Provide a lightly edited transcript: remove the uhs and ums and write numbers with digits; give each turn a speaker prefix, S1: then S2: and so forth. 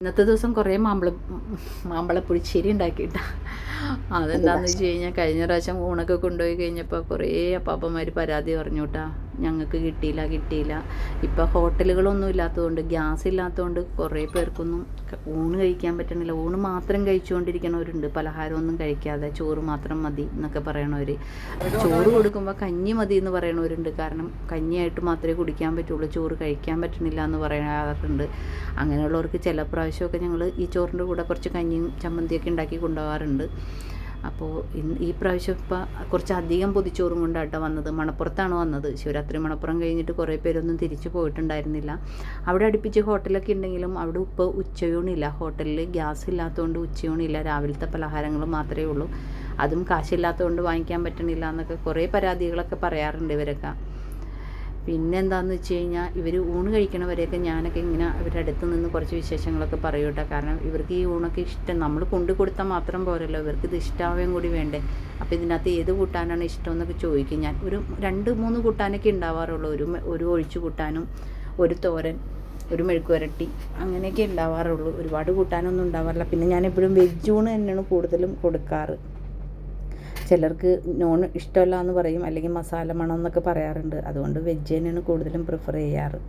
S1: ഇന്നത്തെ ദിവസം കുറേ മാമ്പഴപ്പുളിശ്ശേരി ഉണ്ടാക്കിയിട്ടാ. അതെന്താണെന്ന് വെച്ച് കഴിഞ്ഞാൽ കഴിഞ്ഞ പ്രാവശ്യം ഊണൊക്കെ കൊണ്ടുപോയി കഴിഞ്ഞപ്പോൾ കുറേ അപ്പാപ്പന്മാർ പരാതി പറഞ്ഞു കേട്ടാ, ഞങ്ങൾക്ക് കിട്ടിയില്ല. ഇപ്പോൾ ഹോട്ടലുകളൊന്നും ഇല്ലാത്തതുകൊണ്ട്, ഗ്യാസ് ഇല്ലാത്തതുകൊണ്ട് കുറേ പേർക്കൊന്നും ഊണ് കഴിക്കാൻ പറ്റണില്ല. ഊണ് മാത്രം കഴിച്ചുകൊണ്ടിരിക്കണവരുണ്ട്, പലഹാരമൊന്നും കഴിക്കാതെ ചോറ് മാത്രം മതി എന്നൊക്കെ പറയണവർ. ചോറ് കൊടുക്കുമ്പോൾ കഞ്ഞി മതി എന്ന് പറയണവരുണ്ട്. കാരണം കഞ്ഞിയായിട്ട് മാത്രമേ കുടിക്കാൻ പറ്റുള്ളൂ, ചോറ് കഴിക്കാൻ പറ്റണില്ല എന്ന് പറയാറുണ്ട്. അങ്ങനെയുള്ളവർക്ക് ചില പ്രാവശ്യമൊക്കെ ഞങ്ങൾ ഈ ചോറിൻ്റെ കൂടെ കുറച്ച് കഞ്ഞിയും ചമ്മന്തിയൊക്കെ ഉണ്ടാക്കി കൊണ്ടുപോകാറുണ്ട്. അപ്പോൾ ഈ പ്രാവശ്യം ഇപ്പോൾ കുറച്ചധികം പൊതിച്ചോറും കൊണ്ടാട്ടോ വന്നത്. മണപ്പുറത്താണ് വന്നത്. ശിവരാത്രി മണപ്പുറം കഴിഞ്ഞിട്ട് കുറേ പേരൊന്നും തിരിച്ചു പോയിട്ടുണ്ടായിരുന്നില്ല. അവിടെ അടുപ്പിച്ച് ഹോട്ടലൊക്കെ ഉണ്ടെങ്കിലും അവിടെ ഇപ്പോൾ ഉച്ചയൂണില്ല. ഹോട്ടലിൽ ഗ്യാസ് ഇല്ലാത്തതുകൊണ്ട് ഉച്ചയൂണില്ല. രാവിലത്തെ പലഹാരങ്ങൾ മാത്രമേ ഉള്ളൂ. അതും കാശില്ലാത്തതുകൊണ്ട് വാങ്ങിക്കാൻ പറ്റണില്ല എന്നൊക്കെ കുറേ പരാതികളൊക്കെ പറയാറുണ്ട് ഇവരൊക്കെ. പിന്നെ എന്താണെന്ന് വെച്ച് കഴിഞ്ഞാൽ ഇവർ ഊണ് കഴിക്കണവരെയൊക്കെ ഞാനൊക്കെ ഇങ്ങനെ ഇവരുടെ അടുത്ത് നിന്ന് കുറച്ച് വിശേഷങ്ങളൊക്കെ പറയും കേട്ടോ. കാരണം ഇവർക്ക് ഈ ഊണൊക്കെ ഇഷ്ടം, നമ്മൾ കൊണ്ടു കൊടുത്താൽ മാത്രം പോരല്ലോ, ഇവർക്ക് ഇത് ഇഷ്ടാവുകയും കൂടി വേണ്ടേ. അപ്പോൾ ഇതിനകത്ത് ഏത് കൂട്ടാനാണ് ഇഷ്ടം എന്നൊക്കെ ചോദിക്കും ഞാൻ. ഒരു 2-3 കൂട്ടാനൊക്കെ ഉണ്ടാവാറുള്ളൂ. ഒരു ഒഴിച്ചു കൂട്ടാനും, ഒരു തോരൻ, ഒരു മെഴുക്കുവരട്ടി, അങ്ങനെയൊക്കെ ഉണ്ടാവാറുള്ളൂ. ഒരുപാട് കൂട്ടാനൊന്നും ഉണ്ടാവാറില്ല. പിന്നെ ഞാൻ എപ്പോഴും വെജ് ഊണ് തന്നെയാണ് കൂടുതലും കൊടുക്കാറ്. ചിലർക്ക് നോൺ ഇഷ്ടമല്ല എന്ന് പറയും, അല്ലെങ്കിൽ മസാല മണം എന്നൊക്കെ പറയാറുണ്ട്. അതുകൊണ്ട് വെജ് തന്നെയാണ് കൂടുതലും പ്രിഫർ ചെയ്യാറ്.